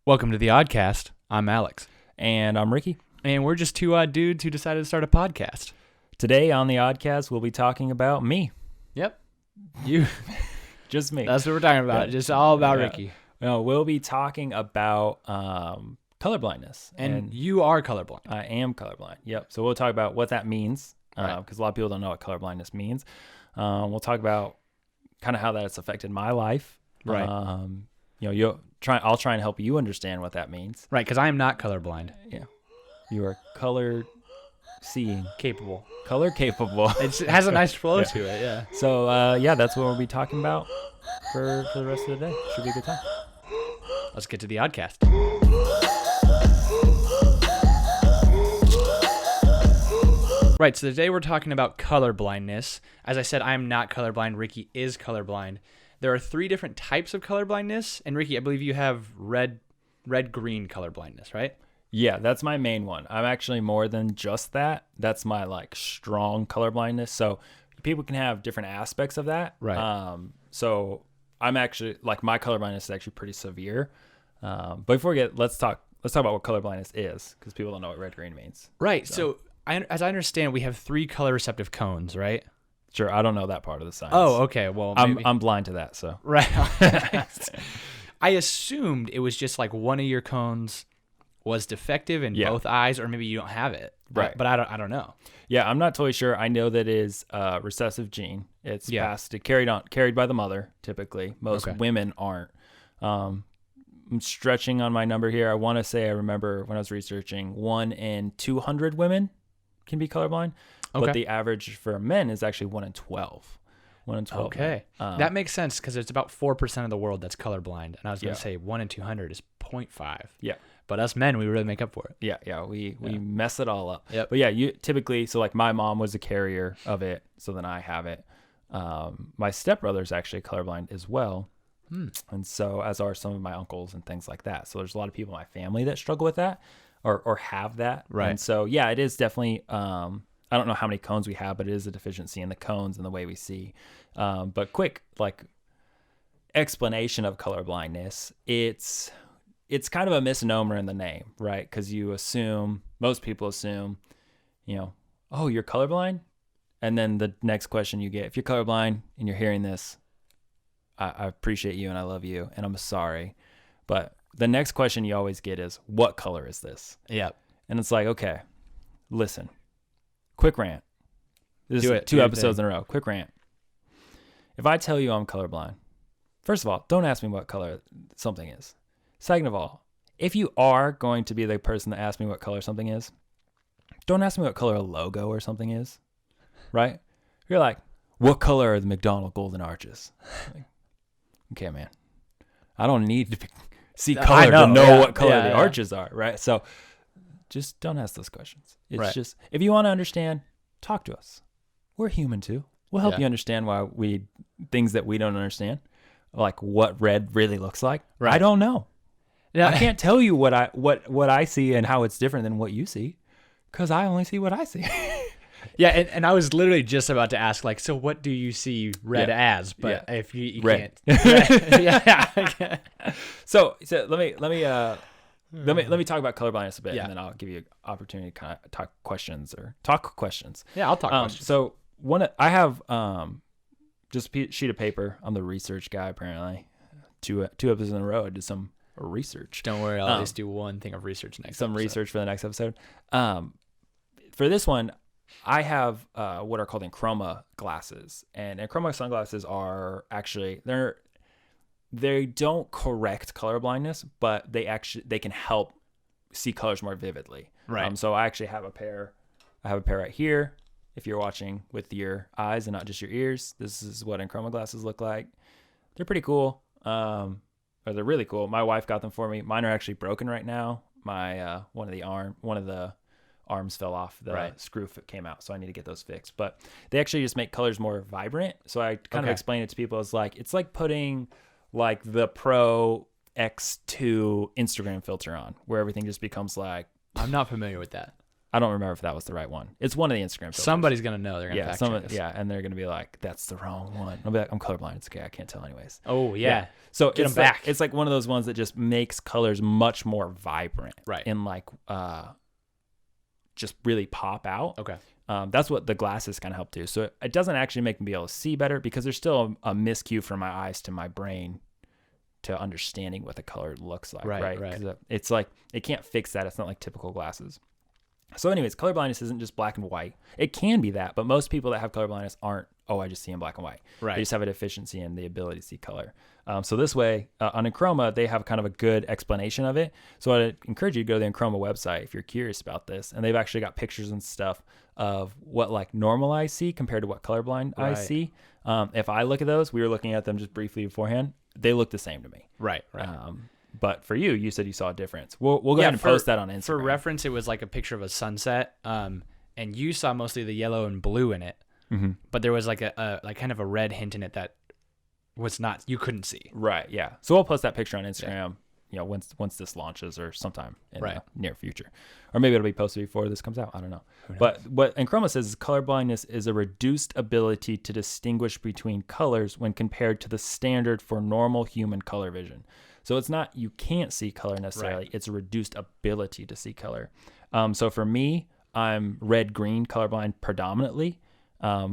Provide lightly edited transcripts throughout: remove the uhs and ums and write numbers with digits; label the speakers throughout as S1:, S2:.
S1: Welcome to the Oddcast. I'm Alex.
S2: And I'm Ricky.
S1: And we're just two odd dudes who decided to start a podcast.
S2: Today on the Oddcast, we'll be talking about me.
S1: Yep. You.
S2: Just me.
S1: That's what we're talking about.
S2: Yeah.
S1: Just all about
S2: Yeah.
S1: Ricky.
S2: No, we'll be talking about colorblindness.
S1: And you are colorblind.
S2: I am colorblind. Yep. So we'll talk about what that means, because
S1: Right.
S2: a lot of people don't know what colorblindness means. We'll talk about kind of how that's affected my life.
S1: Right.
S2: I'll try and help you understand what that means.
S1: Right, because I am not colorblind.
S2: Yeah. You are color seeing.
S1: Capable.
S2: Color capable.
S1: It has a nice flow to it, yeah.
S2: So, that's what we'll be talking about for the rest of the day. Should be a good time.
S1: Let's get to the Oddcast. Right, so today we're talking about color blindness. As I said, I am not colorblind. Ricky is colorblind. There are 3 different types of color blindness. And Ricky, I believe you have red-green color blindness, right?
S2: Yeah, that's my main one. I'm actually more than just that. That's my strong colorblindness. So people can have different aspects of that.
S1: Right.
S2: So I'm actually my colorblindness is actually pretty severe. But before we let's talk about what colorblindness is, because people don't know what red green means.
S1: Right. So as I understand, we have 3 color receptive cones, right?
S2: Sure, I don't know that part of the science.
S1: Oh, okay. Well, maybe.
S2: I'm blind to that. So
S1: Right. I assumed it was just one of your cones was defective in both eyes, or maybe you don't have it.
S2: Right.
S1: But I don't know.
S2: Yeah, I'm not totally sure. I know that it is a recessive gene. It's carried by the mother, typically. Most women aren't. I'm stretching on my number here. I want to say I remember when I was researching, 1 in 200 women can be colorblind.
S1: Okay.
S2: But the average for men is actually 1 in 12. 1 in 12.
S1: Okay. That makes sense because it's about 4% of the world that's colorblind. And I was going to say 1 in 200 is 0.5.
S2: Yeah.
S1: But us men, we really make up for it.
S2: Yeah. We mess it all up.
S1: Yep.
S2: But yeah, you typically, so my mom was a carrier of it, so then I have it. My stepbrother's actually colorblind as well. And so as are some of my uncles and things like that. So there's a lot of people in my family that struggle with that or have that.
S1: Right.
S2: And so, yeah, it is definitely, I don't know how many cones we have, but it is a deficiency in the cones and the way we see. But quick, explanation of colorblindness. It's kind of a misnomer in the name, right? Because most people assume, oh, you're colorblind? And then the next question you get, if you're colorblind and you're hearing this, I appreciate you and I love you and I'm sorry. But the next question you always get is, what color is this?
S1: Yeah.
S2: And it's okay, listen, quick rant. This is 2 episodes in a row. Quick rant. If I tell you I'm colorblind, first of all, don't ask me what color something is. Second of all, if you are going to be the person that asks me what color something is, don't ask me what color a logo or something is, right? You're like, what color are the McDonald's Golden Arches? Okay, man. I don't need to see color to know what color the arches are, right? So just don't ask those questions. It's just, if you want to understand, talk to us. We're human too. We'll help you understand things that we don't understand, like what red really looks like. Right. I don't know. Yeah. I can't tell you what I see and how it's different than what you see, because I only see what I see.
S1: Yeah, and I was literally just about to ask, so what do you see red as? But if you
S2: red.
S1: Can't. Yeah.
S2: So let me talk about colorblindness a bit, and then I'll give you an opportunity to kind of talk questions.
S1: Yeah, I'll talk questions.
S2: So I have just a sheet of paper. I'm the research guy apparently. 2 episodes in a row, I did some research.
S1: Don't worry, I'll at least do one thing of research next.
S2: Some research for the next episode. For this one, I have what are called enchroma glasses, and enchroma sunglasses are actually they don't correct color blindness, but they can help see colors more vividly.
S1: Right.
S2: So I actually have a pair. I have a pair right here. If you're watching with your eyes and not just your ears, this is what enchroma glasses look like. They're pretty cool. Or they're really cool. My wife got them for me. Mine are actually broken right now. My one of the arms fell off, the screw came out, so I need to get those fixed. But they actually just make colors more vibrant. So I kind of explain it to people as it's like putting the Pro X2 Instagram filter on, where everything just becomes
S1: I'm not familiar with that.
S2: I don't remember if that was the right one. It's one of the Instagram filters.
S1: Somebody's going to know. They're going to fact check us.
S2: Yeah, and they're going to be like, that's the wrong one. I'll be like, I'm colorblind. It's okay. I can't tell anyways.
S1: Oh, yeah.
S2: So
S1: Get
S2: it's
S1: them back.
S2: It's like one of those ones that just makes colors much more vibrant.
S1: Right.
S2: And like just really pop out.
S1: Okay.
S2: That's what the glasses kind of help do. So it doesn't actually make me be able to see better because there's still a miscue from my eyes to my brain to understanding what the color looks like. Right. 'Cause it's like, it can't fix that. It's not like typical glasses. So anyways, color blindness isn't just black and white. It can be that, but most people that have color blindness aren't, I just see in black and white.
S1: Right.
S2: They just have a deficiency in the ability to see color. So this way, on Enchroma, they have kind of a good explanation of it. So I'd encourage you to go to the Enchroma website if you're curious about this. And they've actually got pictures and stuff of what like normal eyes see compared to what colorblind eyes see. If I look at those, we were looking at them just briefly beforehand. They look the same to me.
S1: Right.
S2: But for you said you saw a difference. We'll go ahead and post that on Instagram.
S1: For reference, it was like a picture of a sunset, and you saw mostly the yellow and blue in it, but there was like a kind of a red hint in it that was not, you couldn't see.
S2: Right. Yeah. So we'll post that picture on Instagram. You know, once this launches or sometime in the near future, or maybe it'll be posted before this comes out. I don't know. But what Enchroma says is colorblindness is a reduced ability to distinguish between colors when compared to the standard for normal human color vision. So it's not you can't see color necessarily. It's a reduced ability to see color. So for me, I'm red-green colorblind predominantly,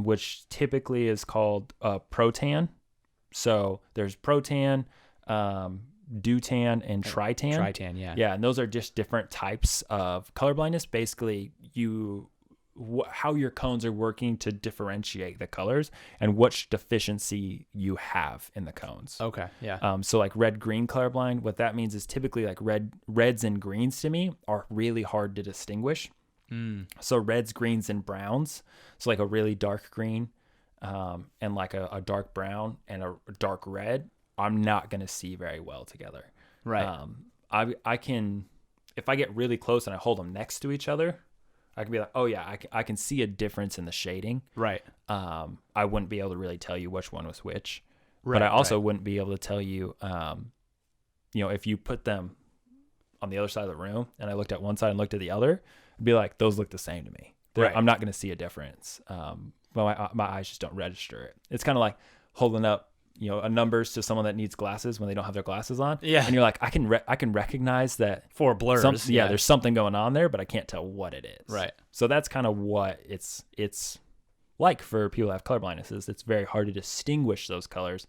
S2: which typically is called protan. So there's protan, deutan, and tritan.
S1: Tritan, yeah.
S2: Yeah, and those are just different types of colorblindness. Basically, how your cones are working to differentiate the colors and which deficiency you have in the cones.
S1: Okay, yeah.
S2: So like red-green colorblind, what that means is typically like reds and greens to me are really hard to distinguish. So reds, greens, and browns. So like a really dark green and like a dark brown and a dark red, I'm not going to see very well together.
S1: Right.
S2: I can, if I get really close and I hold them next to each other, I can be like, oh yeah, I can see a difference in the shading.
S1: Right.
S2: I wouldn't be able to really tell you which one was which, but I also wouldn't be able to tell you, if you put them on the other side of the room and I looked at one side and looked at the other, I'd be like, those look the same to me. I'm not going to see a difference. But my eyes just don't register it. It's kind of like holding up, numbers to someone that needs glasses when they don't have their glasses on.
S1: Yeah.
S2: And you're like, I can recognize that
S1: for blurs.
S2: There's something going on there, but I can't tell what it is.
S1: Right.
S2: So that's kind of what it's like for people that have color blindness. It's very hard to distinguish those colors.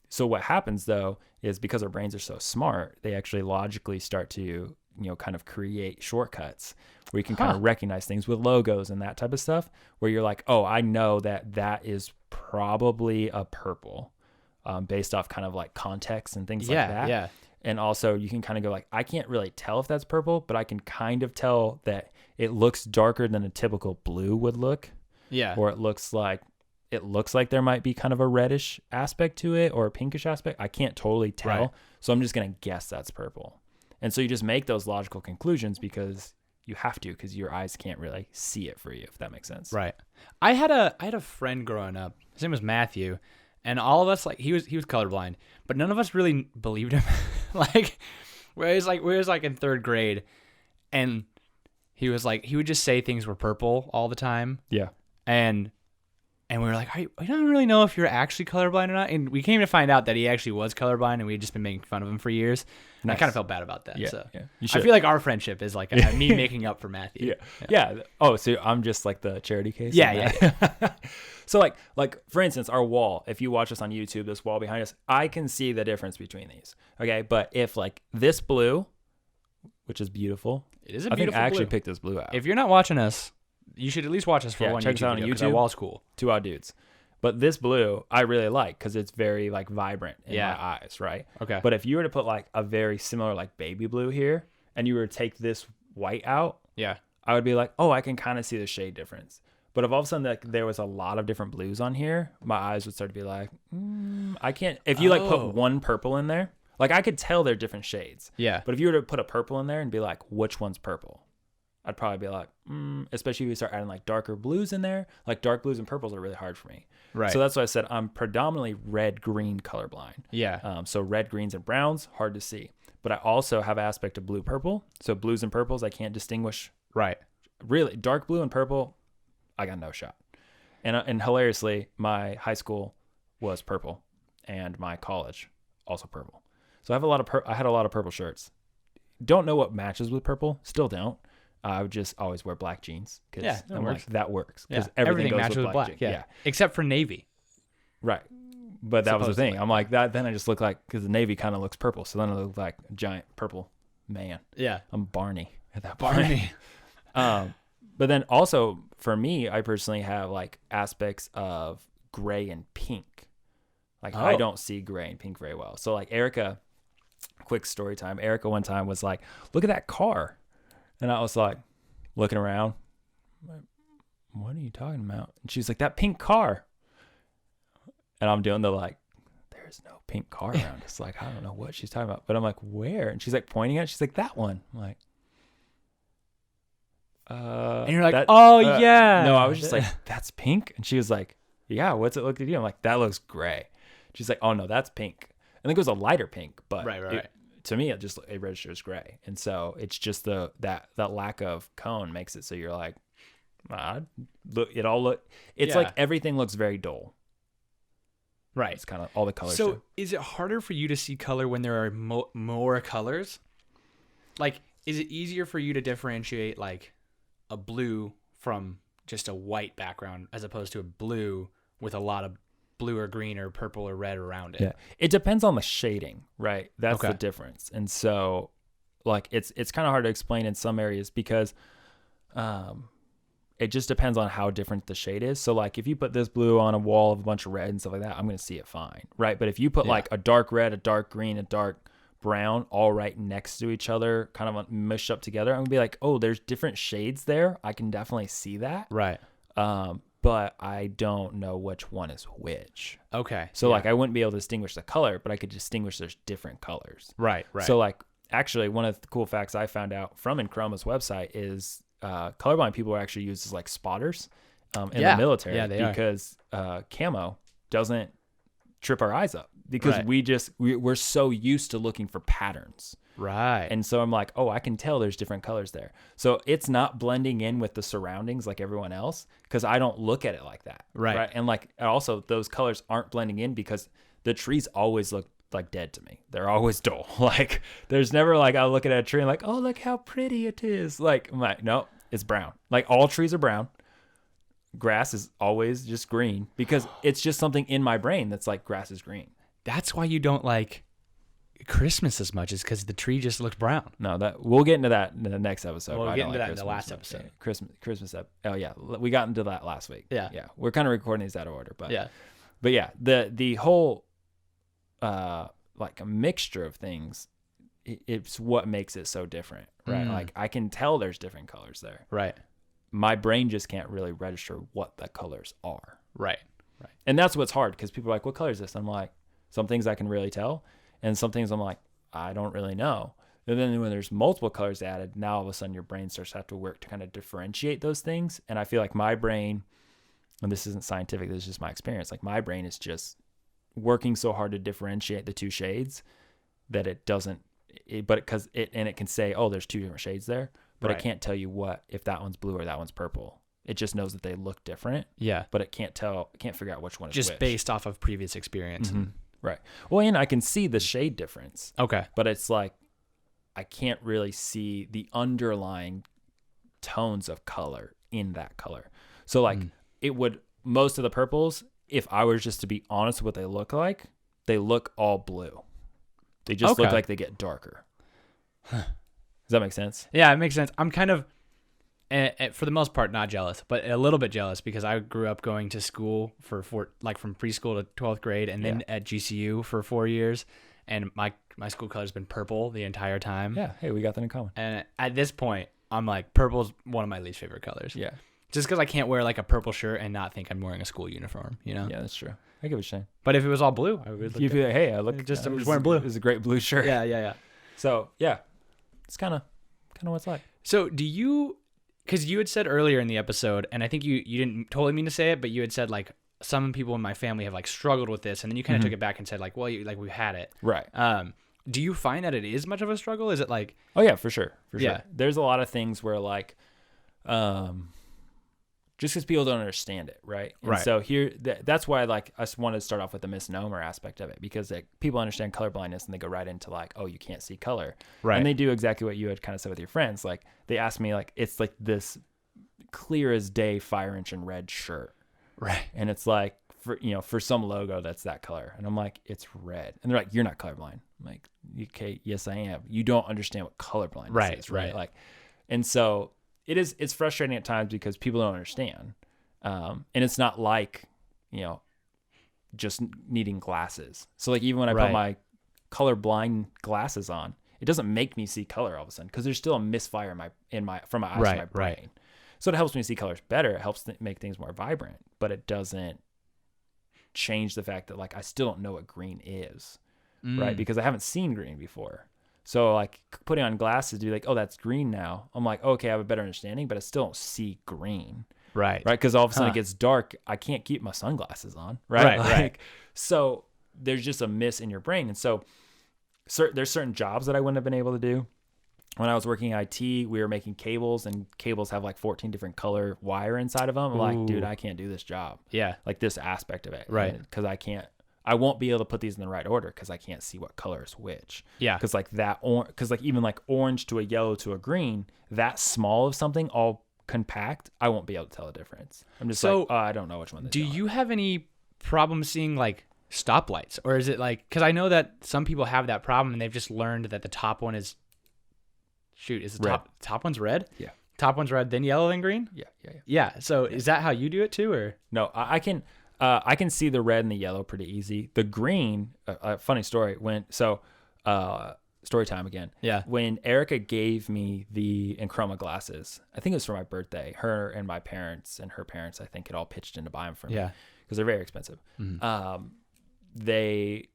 S2: So what happens though is because our brains are so smart, they actually logically start to kind of create shortcuts where you can kind of recognize things with logos and that type of stuff, where you're like, oh, I know that is probably a purple, based off kind of like context and things like that. Yeah. And also you can kind of go like, I can't really tell if that's purple, but I can kind of tell that it looks darker than a typical blue would look. Yeah. Or it looks like there might be kind of a reddish aspect to it or a pinkish aspect. I can't totally tell. Right. So I'm just going to guess that's purple. And so you just make those logical conclusions because you have to, because your eyes can't really see it for you, if that makes sense.
S1: Right. I had a friend growing up. His name was Matthew, and all of us, like, he was colorblind, but none of us really believed him. Like, we was like in third grade, and he would just say things were purple all the time. Yeah. And we were like, I don't really know if you're actually colorblind or not. And we came to find out that he actually was colorblind, and we had just been making fun of him for years. And I kind of felt bad about that. Yeah, so I feel like our friendship is like me making up for Matthew.
S2: Yeah. Oh, so I'm just like the charity case?
S1: Yeah.
S2: So like for instance, our wall, if you watch us on YouTube, this wall behind us, I can see the difference between these. Okay. But if like this blue, which is beautiful.
S1: It is a beautiful blue.
S2: I actually picked this blue out.
S1: If you're not watching us, you should at least watch us for one
S2: check
S1: YouTube
S2: video,
S1: because our wall's cool.
S2: 2 Odd Dudes. But this blue I really like because it's very like vibrant in my eyes, right? Okay. But if you were to put like a very similar like baby blue here and you were to take this white out, I would be like, oh, I can kind of see the shade difference. But if all of a sudden like there was a lot of different blues on here, my eyes would start to be like, I can't. If you like put one purple in there, like I could tell they're different shades. Yeah. But if you were to put a purple in there and be like, which one's purple? I'd probably be like, especially if you start adding like darker blues in there, like dark blues and purples are really hard for me. Right. So that's why I said I'm predominantly red-green colorblind. Yeah. So red, greens, and browns, hard to see. But I also have aspect of blue-purple. So blues and purples, I can't distinguish really dark blue and purple, I got no shot. And hilariously, my high school was purple, and my college also purple. So I have I had a lot of purple shirts. Don't know what matches with purple. Still don't. I would just always wear black jeans because that works. Because
S1: everything matches with black. Yeah, except for navy.
S2: Right. But that was the thing. I'm like that. Then I just look like, because the navy kind of looks purple. So then I look like a giant purple man.
S1: Yeah.
S2: I'm Barney at that point. Barney. But then also for me, I personally have like aspects of gray and pink. Like I don't see gray and pink very well. So like Erica, quick story time. Erica one time was like, look at that car. And I was like looking around. What are you talking about? And she's like, that pink car. And I'm doing the like, there's no pink car around. It's like, I don't know what she's talking about. But I'm like, where? And she's like pointing at it. She's like, that one. I'm like,
S1: and you're like, yeah.
S2: No, I was just like, that's pink. And she was like, yeah, what's it look to you? I'm like, that looks gray. She's like, oh no, that's pink. I think it was a lighter pink, but
S1: right.
S2: To me, it registers gray. And so it's just that lack of cone makes it so you're like, it's like everything looks very dull.
S1: Right.
S2: It's kind of all the colors.
S1: So is it harder for you to see color when there are more colors? Like, is it easier for you to differentiate like a blue from just a white background as opposed to a blue with a lot of blue or green or purple or red around it?
S2: Yeah. It depends on the shading, right? That's the difference. And so like it's kind of hard to explain in some areas because it just depends on how different the shade is. So like if you put this blue on a wall of a bunch of red and stuff like that, I'm going to see it fine, right? But if you put like a dark red, a dark green, a dark brown all right next to each other, kind of mushed up together, I'm gonna be like, oh, there's different shades there. I can definitely see that.
S1: Right.
S2: But I don't know which one is which.
S1: Okay.
S2: So like I wouldn't be able to distinguish the color, but I could distinguish there's different colors.
S1: Right.
S2: So like actually one of the cool facts I found out from Enchroma's website is colorblind people are actually used as like spotters in the military.
S1: Yeah, they
S2: because camo doesn't trip our eyes up. Because we're so used to looking for patterns.
S1: Right.
S2: And so I'm like, oh, I can tell there's different colors there. So it's not blending in with the surroundings like everyone else because I don't look at it like that.
S1: Right.
S2: And like also those colors aren't blending in because the trees always look like dead to me. They're always dull. Like there's never like I look at a tree and like, oh, look how pretty it is. Like I'm like, no, it's brown. Like all trees are brown. Grass is always just green because it's just something in my brain that's like grass is green.
S1: That's why you don't like Christmas as much, is because the tree just looked brown.
S2: No, that we'll get into that in the next episode.
S1: We'll get into that in the last episode.
S2: Christmas. Oh yeah, we got into that last week.
S1: Yeah.
S2: We're kind of recording these out of order, but
S1: yeah.
S2: The whole like a mixture of things, it's what makes it so different, right? Like I can tell there's different colors there.
S1: Right.
S2: My brain just can't really register what the colors are.
S1: Right.
S2: And that's what's hard because people are like, what color is this? I'm like, some things I can really tell, and some things I'm like, I don't really know. And then when there's multiple colors added, now all of a sudden your brain starts to have to work to kind of differentiate those things. And I feel like my brain, and this isn't scientific, this is just my experience, like my brain is just working so hard to differentiate the two shades that it doesn't, it can say, oh, there's two different shades there, but it can't tell you if that one's blue or that one's purple. It just knows that they look different.
S1: Yeah.
S2: But it can't figure out which one is
S1: just
S2: which.
S1: Based off of previous experience.
S2: Mm-hmm. Right. Well, and I can see the shade difference.
S1: Okay.
S2: But it's like, I can't really see the underlying tones of color in that color. So like it would, most of the purples, if I was just to be honest with what they look like, they look all blue. They just look like they get darker. Does that make sense?
S1: Yeah, it makes sense. I'm kind of, for the most part, not jealous, but a little bit jealous because I grew up going to school for like from preschool to 12th grade and then at GCU for 4 years. And my school color's been purple the entire time.
S2: Yeah. Hey, we got that in common.
S1: And at this point, I'm like, purple's one of my least favorite colors.
S2: Yeah.
S1: Just because I can't wear like a purple shirt and not think I'm wearing a school uniform, you know?
S2: Yeah, that's true. I get what you're saying.
S1: But if it was all blue, I would look.
S2: You'd be like, hey, I'm just wearing blue. It's a great blue shirt.
S1: Yeah.
S2: So yeah, it's kind of what it's like.
S1: So do you? Because you had said earlier in the episode, and I think you didn't totally mean to say it, but you had said like some people in my family have like struggled with this, and then you kind of took it back and said like, well, we've had it.
S2: Right.
S1: Do you find that it is much of a struggle? Is it like?
S2: Oh yeah, for sure.
S1: Yeah.
S2: There's a lot of things where like, just because people don't understand it, right? And
S1: right.
S2: So here, that's why I just wanted to start off with the misnomer aspect of it, because people understand colorblindness and they go right into like, oh, you can't see color.
S1: Right.
S2: And they do exactly what you had kind of said with your friends. Like they asked me, like, it's like this clear as day fire engine red shirt.
S1: Right.
S2: And it's like, for some logo that's that color. And I'm like, it's red. And they're like, you're not colorblind. I'm like, okay, yes, I am. You don't understand what colorblindness is, right? Like, and so it's frustrating at times because people don't understand. And it's not like, just needing glasses. So like, even when I put my colorblind glasses on, it doesn't make me see color all of a sudden, because there's still a misfire from my eyes to my brain. Right. So it helps me see colors better. It helps make things more vibrant, but it doesn't change the fact that like I still don't know what green is, right? Because I haven't seen green before. So like putting on glasses to be like, oh, that's green now. I'm like, okay, I have a better understanding, but I still don't see green. Right. Because all of a sudden it gets dark. I can't keep my sunglasses on. Right. So there's just a miss in your brain. And so there's certain jobs that I wouldn't have been able to do. When I was working in IT, we were making cables, and cables have like 14 different color wire inside of them. I'm like, dude, I can't do this job. Yeah. Like this aspect of it. Right. Because I won't be able to put these in the right order because I can't see what color is which. Yeah. Because like even like orange to a yellow to a green, that small of something all compact, I won't be able to tell the difference. I'm just I don't know which one.
S1: Do you have any problem seeing like stoplights, or is it like, because I know that some people have that problem and they've just learned that the top one is is the top one's red? Yeah. Top one's red, then yellow, then green? Yeah. So is that how you do it too, or?
S2: No, I can see the red and the yellow pretty easy. The green, funny story, story time again. Yeah. When Erica gave me the Enchroma glasses, I think it was for my birthday, her and my parents and her parents, I think, had all pitched in to buy them for me. Yeah. Because they're very expensive. Mm-hmm. They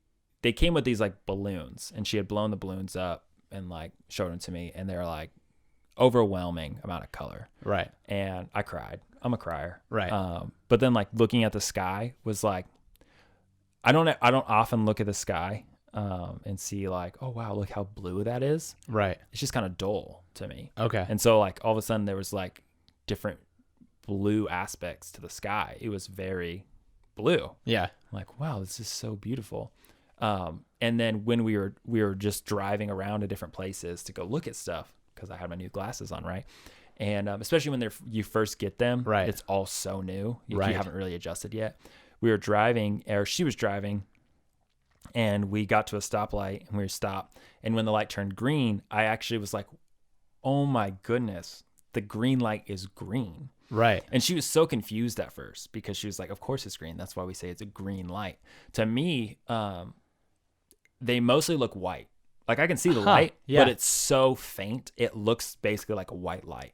S2: came with these like balloons, and she had blown the balloons up and like showed them to me, and they're like overwhelming amount of color. Right. And I cried. I'm a crier. Right. But then like looking at the sky was like, I don't often look at the sky and see like, oh wow, look how blue that is. Right. It's just kind of dull to me. Okay. And so like all of a sudden there was like different blue aspects to the sky. It was very blue. Yeah. I'm like, wow, this is so beautiful. And then when we were just driving around to different places to go look at stuff, because I had my new glasses on, right? And especially when you first get them, right, it's all so new. You haven't really adjusted yet. We were driving, or she was driving, and we got to a stoplight, and we stopped. And when the light turned green, I actually was like, oh my goodness, the green light is green. Right. And she was so confused at first, because she was like, of course it's green. That's why we say it's a green light. To me, they mostly look white. Like I can see the light, but it's so faint. It looks basically like a white light.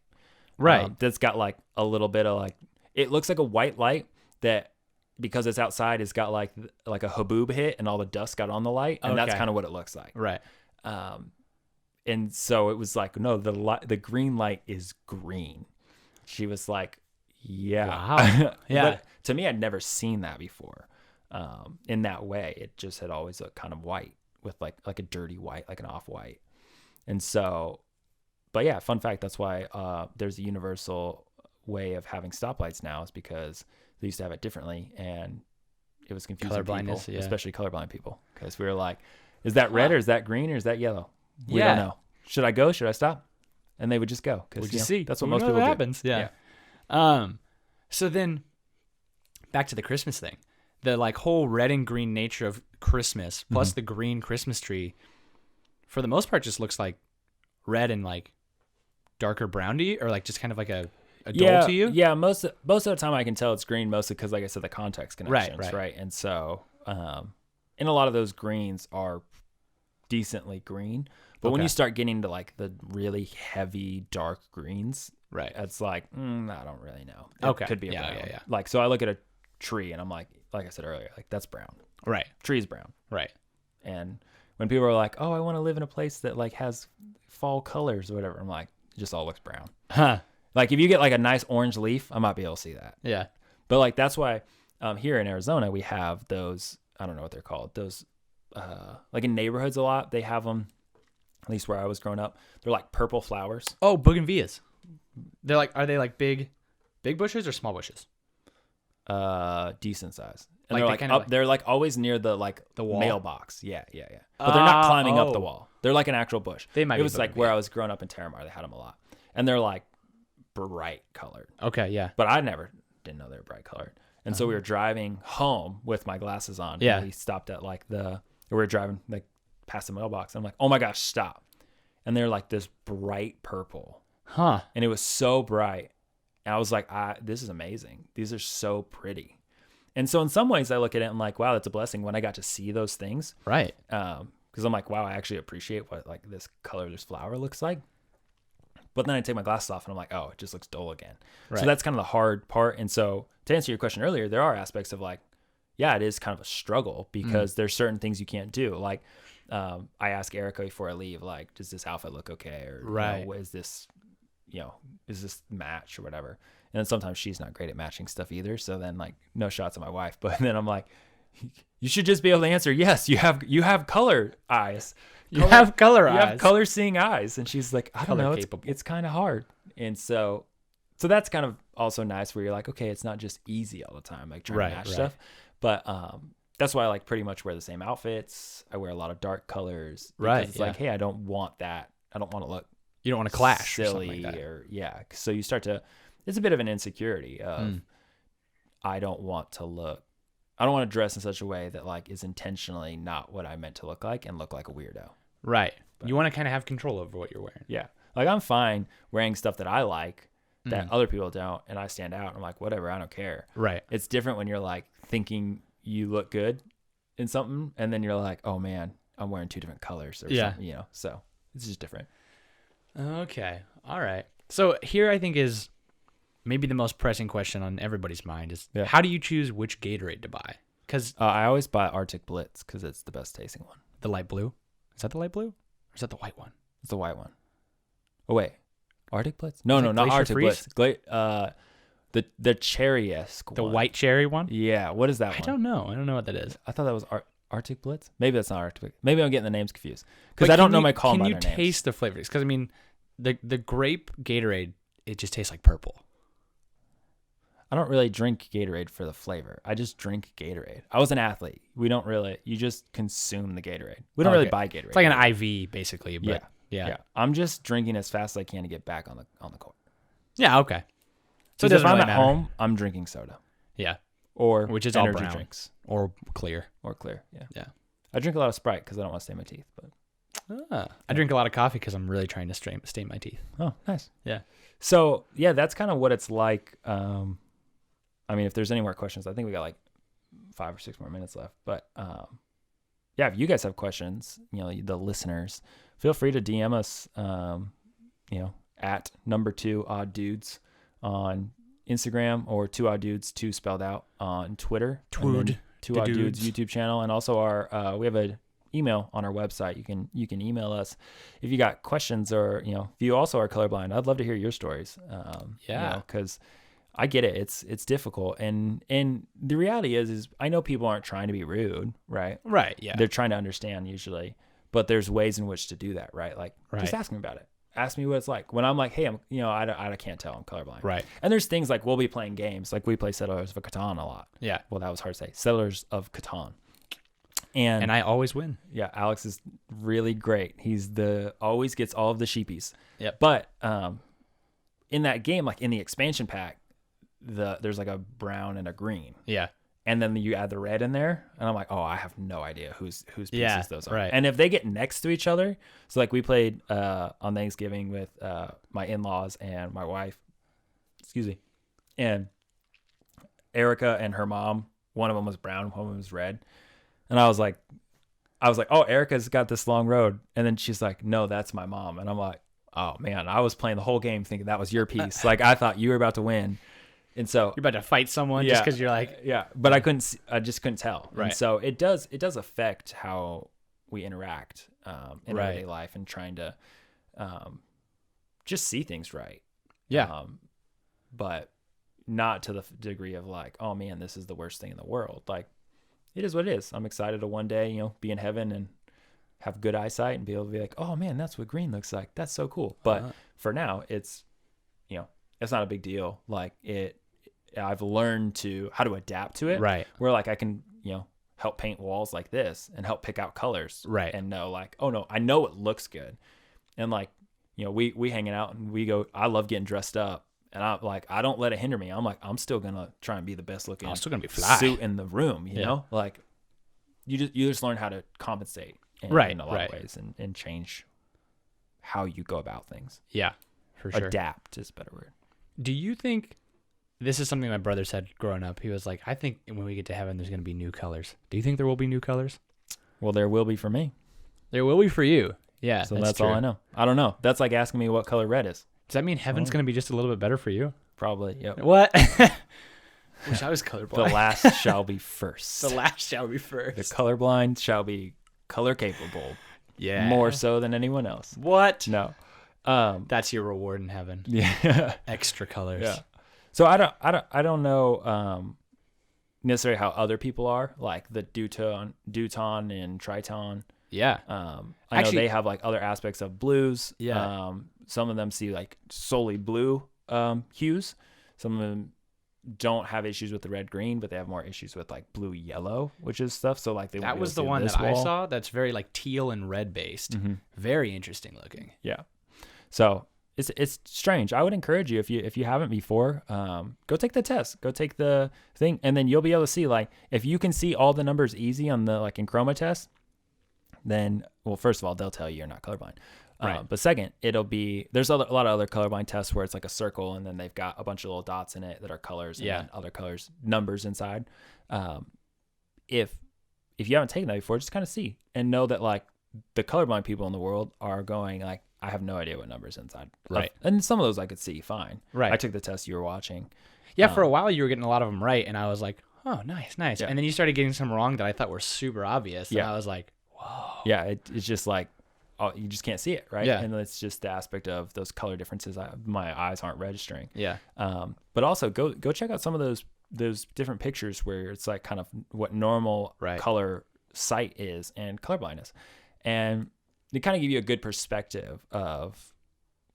S2: Right. That's got like a little bit of like, it looks like a white light that, because it's outside, it's got like a haboob hit and all the dust got on the light. And that's kind of what it looks like. Right. And so it was like, no, the green light is green. She was like, yeah. Wow. Yeah. But to me, I'd never seen that before. In that way, it just had always looked kind of white, with like a dirty white, like an off-white. And so, but yeah, fun fact, that's why there's a universal way of having stoplights now, is because they used to have it differently, and it was confusing people, especially colorblind people, because we were like, is that red or is that green or is that yellow? We don't know. Should I go? Should I stop? And they would just go, because see, that's what most people do.
S1: Happens. Yeah. So then back to the Christmas thing. The like whole red and green nature of Christmas, plus the green Christmas tree, for the most part, just looks like red and like darker brown to you, or like just kind of like a dull to you. Yeah, most of the time I can tell it's green, mostly because, like I said, the context connections, right? And so, and a lot of those greens are decently green, but when you start getting to like the really heavy dark greens, right, it's like I don't really know. It could be a brown. Yeah. Like, so I look at a tree and I'm like I said earlier, like that's brown. Right. Tree's brown. Right. And when people are like, oh, I want to live in a place that like has fall colors or whatever, I'm like, it just all looks brown. Huh. Like if you get like a nice orange leaf, I might be able to see that. Yeah. But like that's why here in Arizona we have those, I don't know what they're called, those like in neighborhoods a lot, they have them, at least where I was growing up, they're like purple flowers. Oh, bougainvilleas. Are they like big bushes or small bushes?
S2: Decent size. And
S1: Like
S2: they're
S1: they
S2: like
S1: kinda
S2: up.
S1: like-
S2: They're like always near the
S1: wall?
S2: mailbox. Yeah. But they're not climbing up the
S1: Oh.
S2: wall. They're like an actual bush.
S1: They might
S2: It
S1: be
S2: was like
S1: big,
S2: where
S1: yeah.
S2: I was growing up in Terramar. They had them a lot, and they're like bright colored.
S1: Okay, yeah.
S2: But didn't know they were bright colored. And so we were driving home with my glasses on.
S1: Yeah.
S2: And we stopped at like we were driving like past the mailbox. I'm like, oh my gosh, stop. And they're like this bright purple.
S1: Huh.
S2: And it was so bright. And I was like, this is amazing. These are so pretty. And so in some ways I look at it and I'm like, wow, that's a blessing when I got to see those things.
S1: Right.
S2: Because I'm like, wow, I actually appreciate what like this colorless flower looks like. But then I take my glasses off and I'm like, oh, it just looks dull again.
S1: Right.
S2: So that's kind of the hard part. And so to answer your question earlier, there are aspects of like, yeah, it is kind of a struggle because there's certain things you can't do. Like I ask Erica before I leave, like, does this outfit look okay? Or
S1: right.
S2: Is this match or whatever? And then sometimes she's not great at matching stuff either. So then like no shots at my wife. But then I'm like, you should just be able to answer, yes, you have color eyes.
S1: You have color eyes.
S2: You have color seeing eyes. And she's like, I don't
S1: Color
S2: know,
S1: capable.
S2: it's kind of hard. And so that's kind of also nice where you're like, okay, it's not just easy all the time, like trying to match stuff. But that's why I like pretty much wear the same outfits. I wear a lot of dark colors.
S1: Right.
S2: It's like, hey, I don't want that. I don't want to look
S1: You don't want to clash
S2: silly
S1: or something like that.
S2: So you start to, it's a bit of an insecurity of I don't want to dress in such a way that like is intentionally not what I meant to look like and look like a weirdo.
S1: Right. But you want to kind of have control over what you're wearing.
S2: Yeah. Like I'm fine wearing stuff that I like that other people don't, and I stand out. I'm like, whatever, I don't care.
S1: Right.
S2: It's different when you're like thinking you look good in something, and then you're like, oh man, I'm wearing two different colors or something, so it's just different.
S1: Okay. All right. So here I think is maybe the most pressing question on everybody's mind is how do you choose which Gatorade to buy? Because
S2: I always buy Arctic Blitz because it's the best tasting one.
S1: The light blue? Is that the light blue? Or is that the white one?
S2: It's the white one. Oh wait, Arctic Blitz? No, not
S1: Glacier
S2: Arctic
S1: Freeze?
S2: Blitz. The cherry-esque
S1: The
S2: one.
S1: white cherry one?
S2: Yeah. What is that one?
S1: I don't know. I don't know what that is.
S2: I thought that was Arctic Blitz. Maybe that's not Arctic. Maybe I'm getting the names confused because I don't know my call by their names.
S1: Can you taste the flavors? Because I mean, the grape Gatorade, it just tastes like purple.
S2: I don't really drink Gatorade for the flavor. I just drink Gatorade. I was an athlete. You just consume the Gatorade. We don't really buy Gatorade.
S1: It's like an IV basically, but yeah.
S2: I'm just drinking as fast as I can to get back on the court.
S1: Yeah, okay.
S2: So if I'm at home, I'm drinking soda.
S1: Yeah.
S2: Which
S1: is
S2: energy
S1: all brown.
S2: drinks.
S1: Or clear.
S2: Yeah.
S1: Yeah.
S2: I drink a lot of Sprite because I don't want to stain my teeth. But
S1: I drink a lot of coffee because I'm really trying to stain my teeth.
S2: Oh, nice.
S1: Yeah.
S2: So yeah, that's kind of what it's like. I mean, if there's any more questions, I think we got like 5 or 6 more minutes left. But yeah, if you guys have questions, the listeners, feel free to DM us, at #2 Odd Dudes on Instagram or 2 Odd Dudes 2 spelled out on Twitter. 2 Odd Dudes YouTube channel, and also our we have an email on our website. You can email us if you got questions or if you also are colorblind. I'd love to hear your stories. Because I get it. It's difficult, and the reality is I know people aren't trying to be rude, right?
S1: Right. Yeah.
S2: They're trying to understand usually, but there's ways in which to do that, right? Like just ask me about it. Ask me what it's like when I'm like, hey, I can't tell, I'm colorblind.
S1: Right.
S2: And there's things like we'll be playing games, like we play Settlers of Catan a lot.
S1: Yeah.
S2: Well, that was hard to say. Settlers of Catan.
S1: And I always win.
S2: Yeah, Alex is really great. He's always gets all of the sheepies.
S1: Yeah.
S2: But in that game, like in the expansion pack, there's like a brown and a green.
S1: Yeah.
S2: And then you add the red in there, and I'm like, oh, I have no idea whose pieces those are.
S1: Right.
S2: And if they get next to each other, so like we played on Thanksgiving with my in-laws and my wife, and Erica and her mom, one of them was brown, one of them was red, and I was like, oh, Erica's got this long road, and then she's like, no, that's my mom, and I'm like, oh man, I was playing the whole game thinking that was your piece, like I thought you were about to win. And so
S1: you're about to fight someone just because you're like,
S2: but I just couldn't tell.
S1: Right.
S2: And so it does affect how we interact in everyday life and trying to just see things right.
S1: Yeah.
S2: But not to the degree of like, oh man, this is the worst thing in the world. Like it is what it is. I'm excited to one day, be in heaven and have good eyesight and be able to be like, oh man, that's what green looks like. That's so cool. But for now, it's, it's not a big deal. Like I've learned how to adapt to it.
S1: Right.
S2: Where like I can, help paint walls like this and help pick out colors.
S1: Right.
S2: And know like, oh no, I know it looks good. And like, we hanging out and I love getting dressed up. And I'm like, I don't let it hinder me. I'm like, I'm still going to try and be the best looking
S1: I'm still gonna be fly.
S2: suit in the room, you know? Like you just learn how to compensate in a lot of ways and change how you go about things.
S1: Yeah, for sure.
S2: Adapt is a better word.
S1: Do you think, this is something my brother said growing up. He was like, I think when we get to heaven, there's going to be new colors. Do you think there will be new colors?
S2: Well, there will be for me.
S1: There will be for you. Yeah.
S2: So that's all I know. I don't know. That's like asking me what color red is.
S1: Does that mean heaven's going to be just a little bit better for you?
S2: Probably. Yep.
S1: What? Wish I was colorblind.
S2: The last shall be first.
S1: The last shall be first.
S2: The colorblind shall be color capable.
S1: Yeah.
S2: More so than anyone else.
S1: What?
S2: No.
S1: That's your reward in heaven.
S2: Yeah.
S1: Extra colors.
S2: Yeah. So I don't know necessarily how other people are, like the Deuton and Triton.
S1: Yeah.
S2: I know they have like other aspects of blues.
S1: Yeah.
S2: Some of them see like solely blue hues. Some of them don't have issues with the red green, but they have more issues with like blue yellow, which is stuff. So like
S1: that was the one that I saw that's very like teal and red based. Mm-hmm. Very interesting looking.
S2: Yeah. So it's strange. I would encourage you if you haven't before, go take the test, go take the thing, and then you'll be able to see like if you can see all the numbers easy on the like in chroma test, then well first of all they'll tell you you're not colorblind. Right. But second, there's a lot of other colorblind tests where it's like a circle and then they've got a bunch of little dots in it that are colors and then other colors, numbers inside. If you haven't taken that before, just kind of see and know that like the colorblind people in the world are going like, I have no idea what numbers inside.
S1: Right.
S2: And some of those I could see fine.
S1: Right.
S2: I took the test you were watching.
S1: Yeah. For a while you were getting a lot of them right. And I was like, oh, nice.
S2: Yeah.
S1: And then you started getting some wrong that I thought were super obvious. And I was like, whoa.
S2: Yeah. It's just like, you just can't see it, right?
S1: Yeah.
S2: And it's just the aspect of those color differences my eyes aren't registering.
S1: Yeah.
S2: But also go check out some of those different pictures where it's like kind of what normal color sight is and colorblindness. And they kind of give you a good perspective of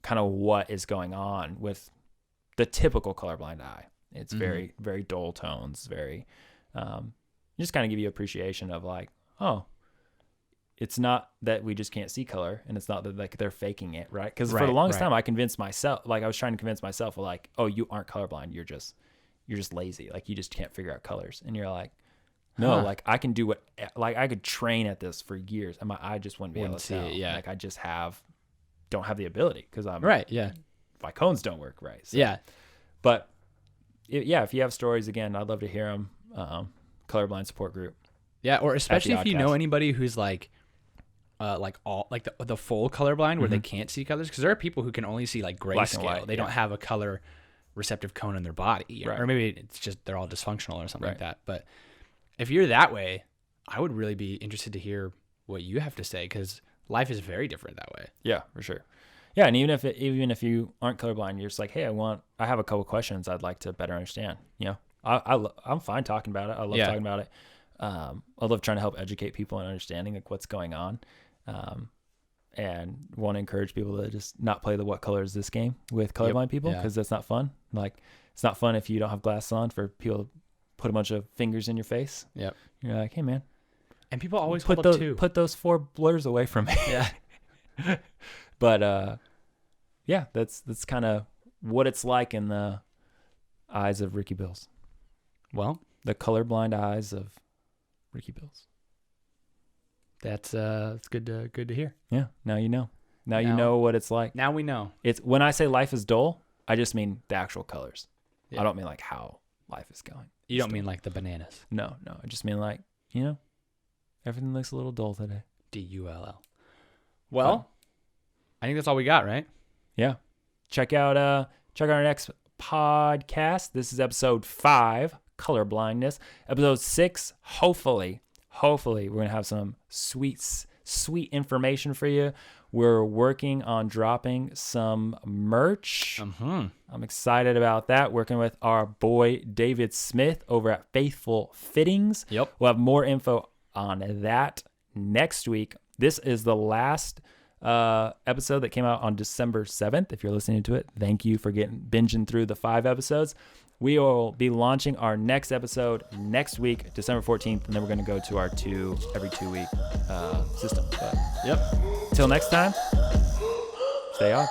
S2: kind of what is going on with the typical colorblind eye. It's very, very dull tones, very, just kind of give you appreciation of like, oh, it's not that we just can't see color, and it's not that like they're faking it, right? Because for the longest time, I convinced myself, like I was trying to convince myself, like, oh, you aren't colorblind, you're just lazy, like you just can't figure out colors, and you're like, no, like I can do like I could train at this for years, and my eye just wouldn't be able to see it. Yeah, like I just don't have the ability because I'm
S1: Yeah,
S2: my cones don't work right. So.
S1: Yeah,
S2: but if you have stories, again, I'd love to hear them. Colorblind support group.
S1: Yeah, or especially if you know anybody who's like all like the full colorblind where they can't see colors, because there are people who can only see like grayscale. They don't have a color receptive cone in their body, or maybe it's just they're all dysfunctional or something like that. But if you're that way, I would really be interested to hear what you have to say, because life is very different that way.
S2: Yeah, for sure. Yeah, and even if you aren't colorblind, you're just like, hey, I have a couple questions I'd like to better understand. You know, I'm fine talking about it. I love talking about it. I love trying to help educate people and understanding like what's going on. And want to encourage people to just not play the what color is this game with colorblind people, because that's not fun. Like it's not fun if you don't have glasses on for people to put a bunch of fingers in your face. Yep. You're like, hey man.
S1: And people always
S2: put those 4 blurs away from me.
S1: Yeah.
S2: But that's kind of what it's like in the eyes of Ricky Bills.
S1: Well,
S2: the colorblind eyes of Ricky Bills.
S1: That's good to hear.
S2: Yeah. Now you know. Now you know what it's like.
S1: Now we know.
S2: It's when I say life is dull, I just mean the actual colors. Yeah. I don't mean like how life is going.
S1: You don't mean like the bananas.
S2: No. I just mean like, everything looks a little dull today.
S1: DULL. Well, I think that's all we got, right?
S2: Yeah. Check out our next podcast. This is episode 5, colorblindness. Episode 6, hopefully we're going to have some sweet information for you. We're working on dropping some merch. I'm excited about that. Working with our boy David Smith over at Faithful Fittings.
S1: Yep.
S2: We'll have more info on that next week. This is the last episode that came out on December 7th. If you're listening to it, thank you for binging through the 5 episodes. We will be launching our next episode next week, December 14th, and then we're going to go to our every 2 week system. But,
S1: yep.
S2: Until next time, stay off.